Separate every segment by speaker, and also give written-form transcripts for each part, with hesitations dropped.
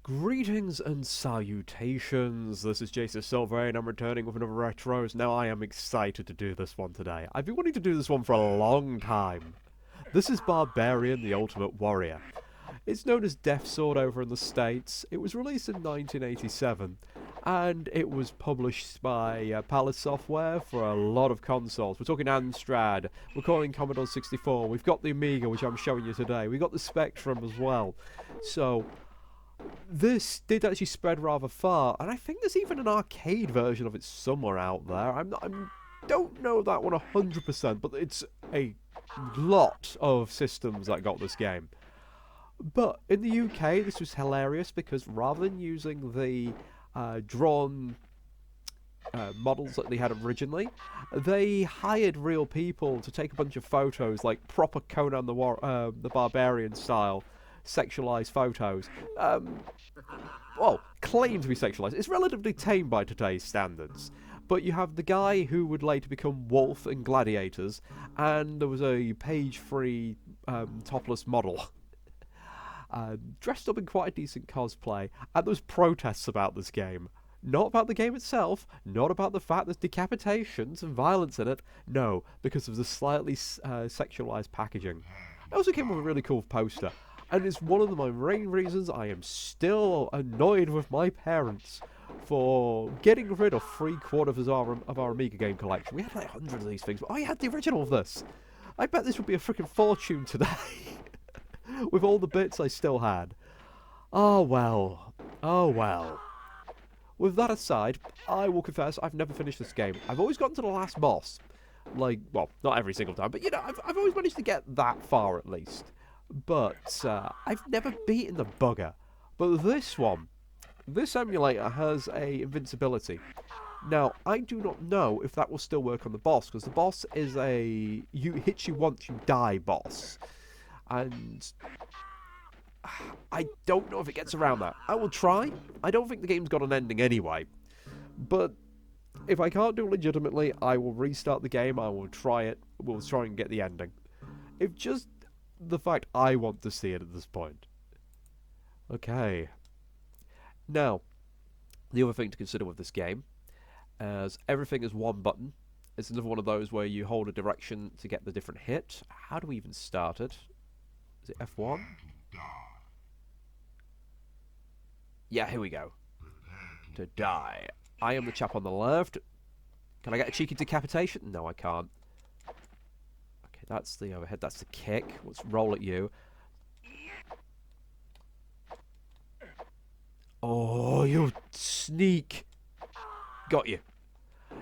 Speaker 1: Greetings and salutations, this is Jason Silverain, I'm returning with another Retros. Now I am excited to do this one today. I've been wanting to do this one for a long time. This is Barbarian, the Ultimate Warrior. It's known as Death Sword over in the States. It was released in 1987, and it was published by Palace Software for a lot of consoles. We're talking Amstrad, we're calling Commodore 64, we've got the Amiga, which I'm showing you today, we've got the Spectrum as well. So this did actually spread rather far, and I think there's even an arcade version of it somewhere out there. I don't know that one 100%, but it's a lot of systems that got this game. But in the UK, this was hilarious because rather than using the drawn models that they had originally, they hired real people to take a bunch of photos, like proper Conan the Barbarian style sexualized photos. Well, claim to be sexualized. It's relatively tame by today's standards. But you have the guy who would later become Wolf in Gladiators, and there was a page-free topless model. Dressed up in quite a decent cosplay, and there was protests about this game. Not about the game itself, not about the fact there's decapitations and violence in it, no, because of the slightly sexualized packaging. It also came with a really cool poster, and it's one of my main reasons I am still annoyed with my parents for getting rid of 3/4 of our Amiga game collection. We had like hundreds of these things, but I had the original of this. I bet this would be a freaking fortune today. With all the bits I still had. Oh well. Oh well. With that aside, I will confess I've never finished this game. I've always gotten to the last boss. Like, well, not every single time, but you know, I've always managed to get that far at least. But I've never beaten the bugger. But this one, this emulator has a invincibility. Now, I do not know if that will still work on the boss, because the boss is a hits you once you die boss. And I don't know if it gets around that. I will try. I don't think the game's got an ending anyway. But if I can't do it legitimately, I will restart the game. I will try it. We'll try and get the ending. If just the fact I want to see it at this point. Okay. Now, the other thing to consider with this game, as everything is one button, it's another one of those where you hold a direction to get the different hit. How do we even start it? Is it F1? Yeah, here we go. To die. I am the chap on the left. Can I get a cheeky decapitation? No, I can't. Okay, that's the overhead. That's the kick. Let's roll at you. Oh, you sneak. Got you.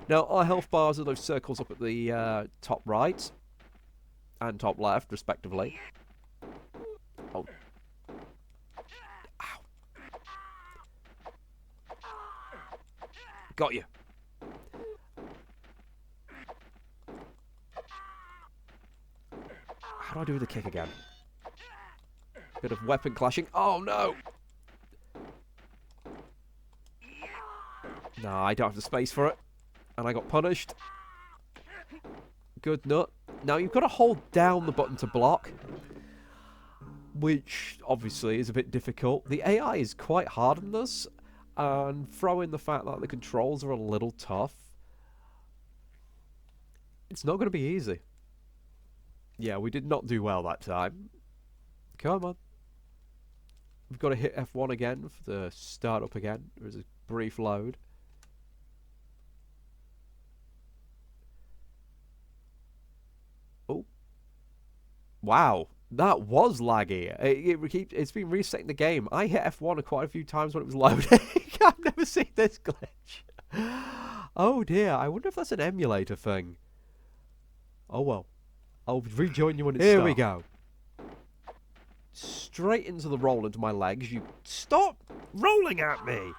Speaker 1: Now, our health bars are those circles up at the top right and top left, respectively. Oh. Ow. Got you. How do I do the kick again? Bit of weapon clashing. Oh no! No, I don't have the space for it. And I got punished. Good nut. Now you've got to hold down the button to block, which obviously is a bit difficult. The AI is quite hard on this, and throw in the fact that the controls are a little tough. It's not going to be easy. Yeah, we did not do well that time. Come on. We've got to hit F1 again for the start up again. There is a brief load. Oh. Wow. That was laggy. It's been resetting the game. I hit F1 quite a few times when it was loading. I've never seen this glitch. Oh dear, I wonder if that's an emulator thing. Oh well. I'll rejoin you when it's Here we go. Straight into the roll into my legs. You stop rolling at me.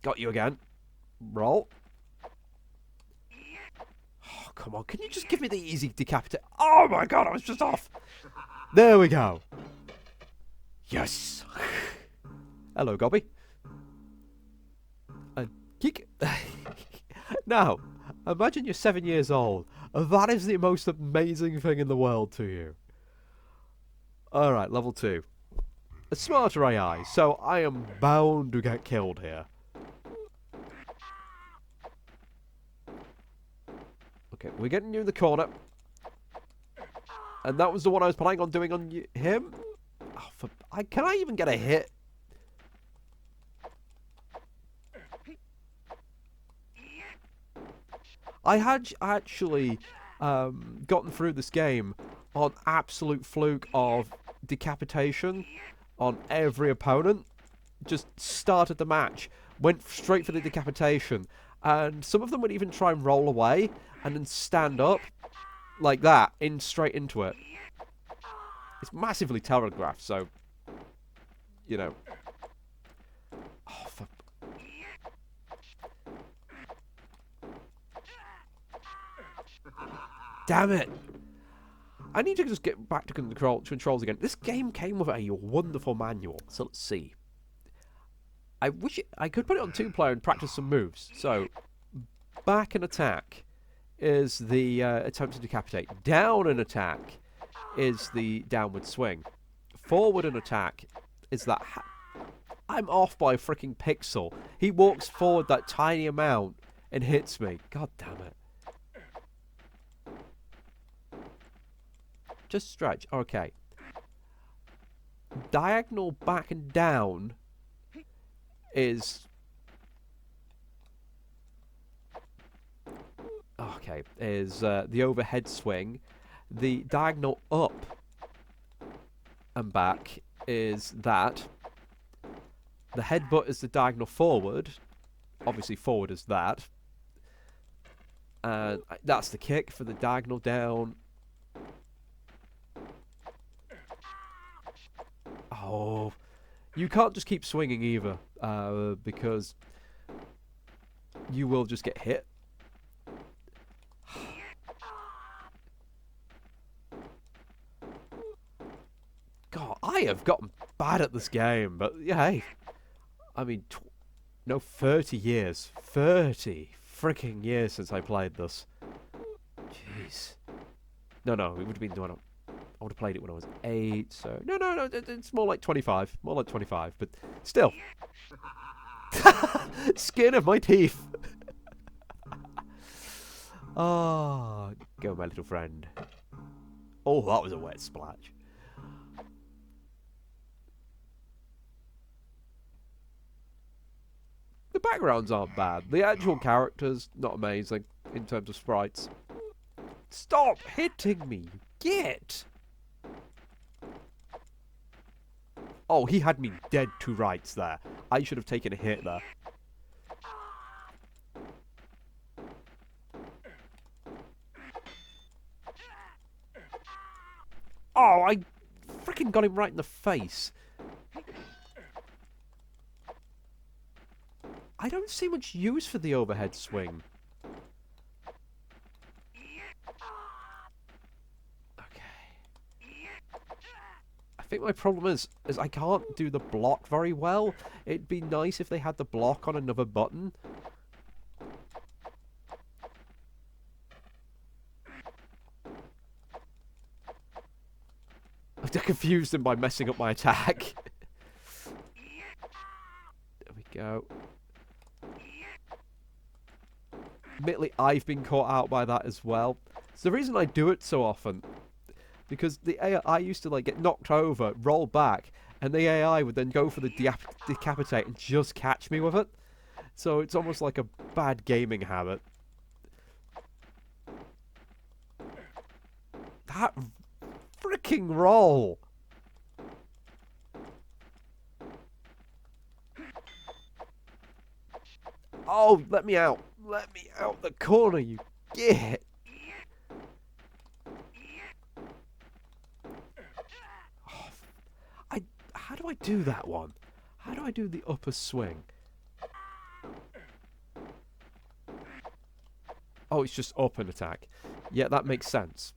Speaker 1: Got you again. Roll. Oh, come on. Can you just give me the easy decapitate? Oh my god, I was just off. There we go. Yes. Hello, Gobby. Kick. Now, imagine you're 7 years old. That is the most amazing thing in the world to you. Alright, level 2. A smarter AI, so I am bound to get killed here. Okay, we're getting you in the corner. And that was the one I was planning on doing on him. Oh, can I even get a hit? I had actually gotten through this game on absolute fluke of decapitation on every opponent. Just started the match, went straight for the decapitation, and some of them would even try and roll away and then stand up like that, straight into it. It's massively telegraphed, so you know. Oh, for... Damn it! I need to just get back to controls again. This game came with a wonderful manual, so let's see. I wish I could put it on 2-player and practice some moves. So, back and attack is the attempt to decapitate. Down and attack is the downward swing. Forward and attack is that... I'm off by a freaking pixel. He walks forward that tiny amount and hits me. God damn it. Just stretch. Okay. Diagonal back and down is... Okay. Is the overhead swing. The diagonal up and back is that. The headbutt is the diagonal forward. Obviously forward is that. And that's the kick for the diagonal down. Oh, you can't just keep swinging either, because you will just get hit. God, I have gotten bad at this game, but yeah, hey, I mean, 30 years. 30 freaking years since I played this. Jeez. No, it would have been doing. I would have played it when I was 8, so... No, it's more like 25. More like 25, but still. Skin of my teeth. Ah, go, my little friend. Oh, that was a wet splash. The backgrounds aren't bad. The actual characters, not amazing in terms of sprites. Stop hitting me, git! Oh, he had me dead to rights there. I should have taken a hit there. Oh, I freaking got him right in the face. I don't see much use for the overhead swing. I think my problem is I can't do the block very well. It'd be nice if they had the block on another button. I confused him by messing up my attack. There we go. Admittedly, I've been caught out by that as well. It's the reason I do it so often. Because the AI used to like get knocked over, roll back, and the AI would then go for the decapitate and just catch me with it. So it's almost like a bad gaming habit. That freaking roll! Oh, let me out! Let me out the corner, you git! How do I do that one? How do I do the upper swing? Oh, it's just up and attack. Yeah, that makes sense.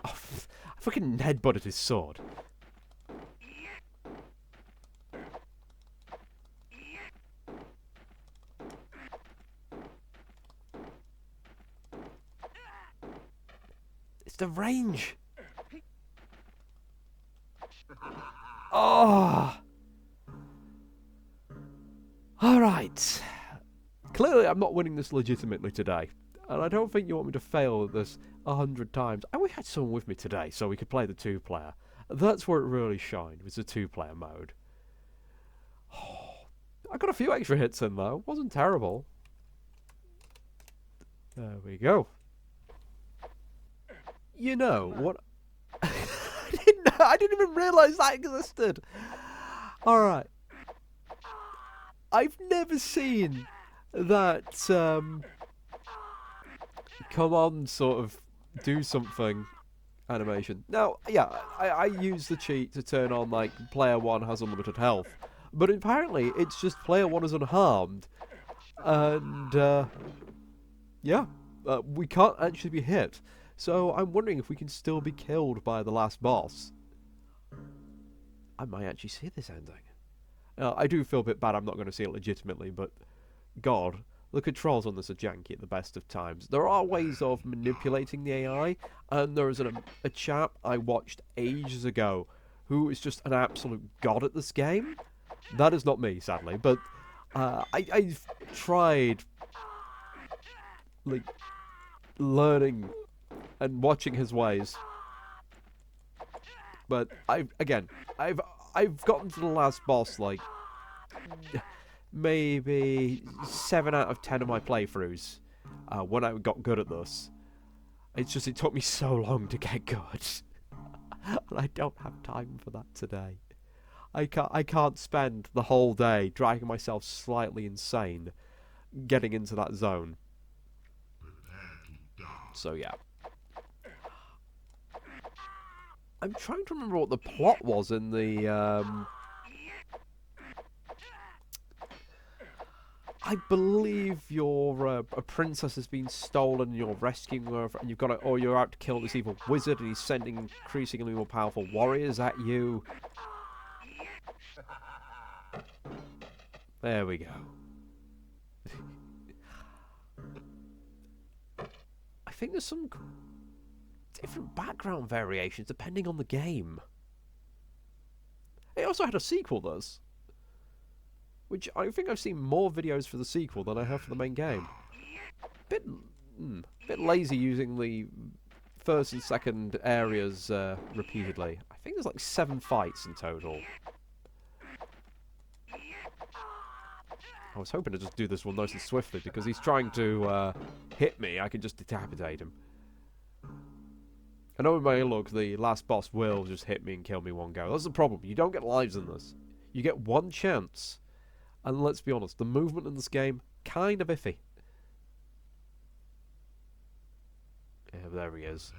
Speaker 1: Oh, I fucking headbutted his sword. It's the range. Oh. Alright. Clearly I'm not winning this legitimately today. And I don't think you want me to fail this 100 times. I wish I had someone with me today so we could play the 2-player. That's where it really shined, was the 2-player mode. Oh, I got a few extra hits in though. Wasn't terrible. There we go. You know what? I didn't even realise that existed. Alright. I've never seen that come on sort of do something animation. Now, yeah, I use the cheat to turn on like player 1 has unlimited health. But apparently it's just player 1 is unharmed. And yeah, we can't actually be hit. So I'm wondering if we can still be killed by the last boss. I might actually see this ending. I do feel a bit bad I'm not going to see it legitimately, but God, the controls on this are janky at the best of times. There are ways of manipulating the AI, and there is a chap I watched ages ago who is just an absolute god at this game. That is not me, sadly, but I've tried like learning and watching his ways. But I've gotten to the last boss like maybe 7 out of 10 of my playthroughs when I got good at this. It's just it took me so long to get good. And I don't have time for that today. I can't spend the whole day driving myself slightly insane getting into that zone. So yeah. I'm trying to remember what the plot was in the I believe your a princess has been stolen and you're rescuing her, and you've got to, or you're out to kill this evil wizard and he's sending increasingly more powerful warriors at you. There we go. I think there's some different background variations depending on the game. It also had a sequel, does. Which I think I've seen more videos for the sequel than I have for the main game. Bit lazy using the first and second areas repeatedly. I think there's like 7 fights in total. I was hoping to just do this one nice and swiftly because he's trying to hit me. I can just decapitate him. I know in my luck the last boss will just hit me and kill me one go. That's the problem. You don't get lives in this. You get one chance. And let's be honest, the movement in this game, kind of iffy. Yeah, there he is.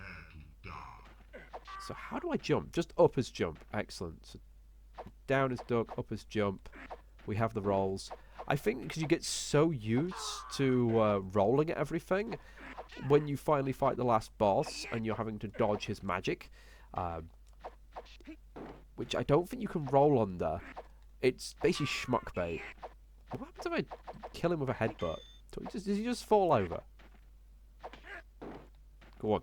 Speaker 1: So how do I jump? Just up as jump. Excellent. So down is duck, up as jump. We have the rolls. I think because you get so used to rolling at everything, when you finally fight the last boss and you're having to dodge his magic, which I don't think you can roll under. It's basically schmuck bait. What happens if I kill him with a headbutt? Does he just fall over? Go on.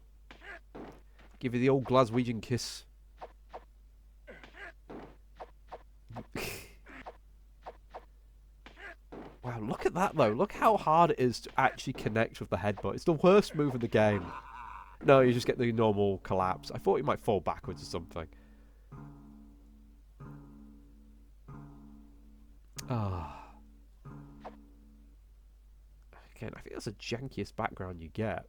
Speaker 1: Give you the old Glaswegian kiss. Wow, look at that though. Look how hard it is to actually connect with the headbutt. It's the worst move in the game. No, you just get the normal collapse. I thought you might fall backwards or something. Ah. Again, I think that's the jankiest background you get.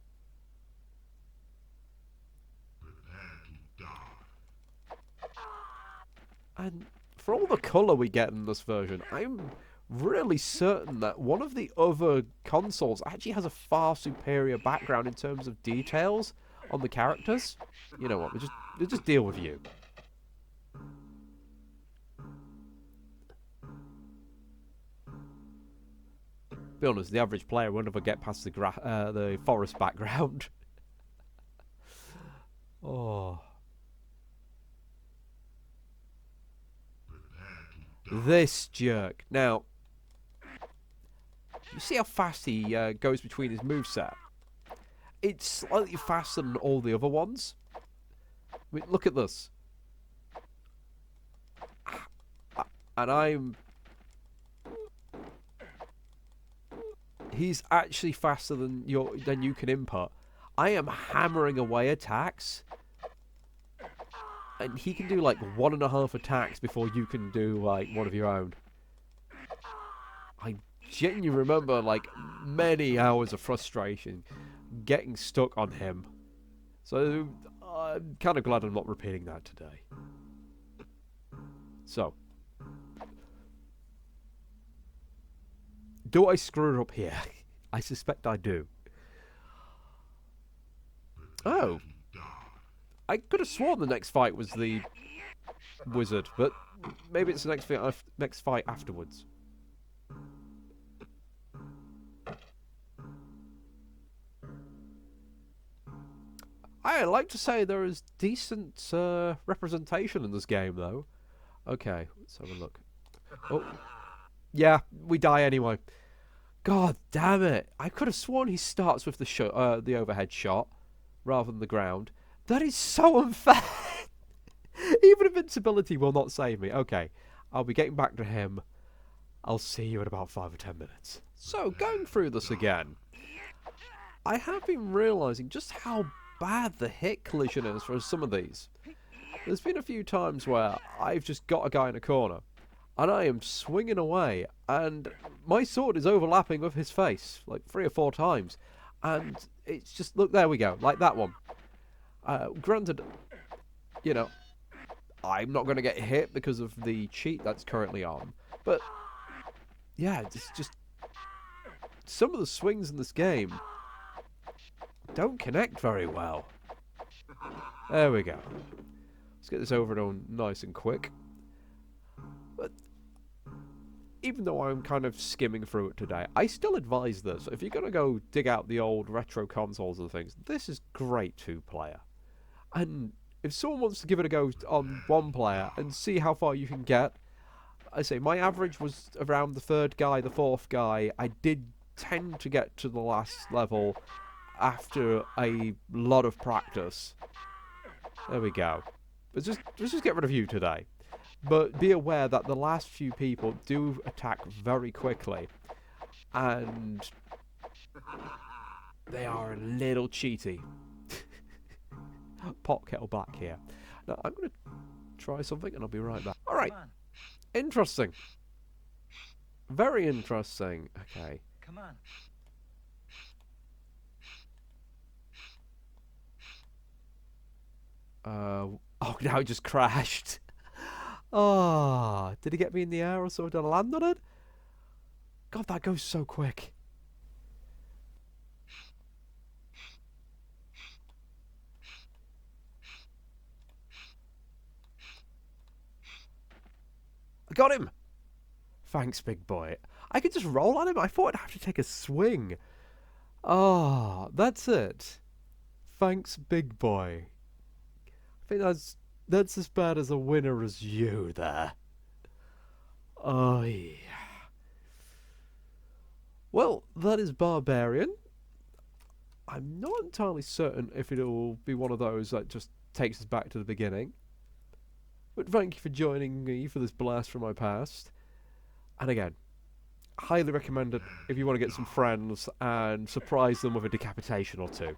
Speaker 1: And for all the colour we get in this version, I'm really certain that one of the other consoles actually has a far superior background in terms of details on the characters. You know what, we'll just deal with you. Be honest, the average player won't ever get past the forest background. Oh. This jerk. Now, you see how fast he goes between his moveset? it's slightly faster than all the other ones. I mean, look at this. And he's actually faster than you can input. I am hammering away attacks, and he can do like 1.5 attacks before you can do like one of your own. I genuinely remember like many hours of frustration getting stuck on him. So I'm kind of glad I'm not repeating that today. So, do I screw it up here? I suspect I do. Oh. I could have sworn the next fight was the wizard, but maybe it's the next fight afterwards. I like to say there is decent representation in this game, though. Okay, let's have a look. Oh, yeah, we die anyway. God damn it! I could have sworn he starts with the overhead shot rather than the ground. That is so unfair. Even invincibility will not save me. Okay, I'll be getting back to him. I'll see you in about 5 or 10 minutes. So, going through this again, I have been realising just how bad the hit collision is for some of these. There's been a few times where I've just got a guy in a corner, and I am swinging away, and my sword is overlapping with his face, like 3 or 4 times. And it's just, look, there we go, like that one. Granted, you know, I'm not going to get hit because of the cheat that's currently on. But, yeah, it's just... some of the swings in this game don't connect very well. There we go. Let's get this over and on nice and quick. But even though I'm kind of skimming through it today, I still advise this. If you're going to go dig out the old retro consoles and things, this is great 2-player. And if someone wants to give it a go on 1-player and see how far you can get, I say my average was around the 3rd guy, the 4th guy. I did tend to get to the last level after a lot of practice. There we go. Let's just get rid of you today. But be aware that the last few people do attack very quickly. And they are a little cheaty. Pot kettle black here. Now, I'm going to try something and I'll be right back. Alright. Interesting. Very interesting. Okay.
Speaker 2: Come on.
Speaker 1: Oh, now it just crashed. Oh, did he get me in the air or so? Did I land on it? God, that goes so quick. I got him! Thanks, big boy. I could just roll on him. I thought I'd have to take a swing. Ah, that's it. Thanks, big boy. I think that's as bad as a winner as you there. Oh, yeah. Well, that is Barbarian. I'm not entirely certain if it'll be one of those that just takes us back to the beginning. But thank you for joining me for this blast from my past. And again, highly recommend it if you want to get some friends and surprise them with a decapitation or two.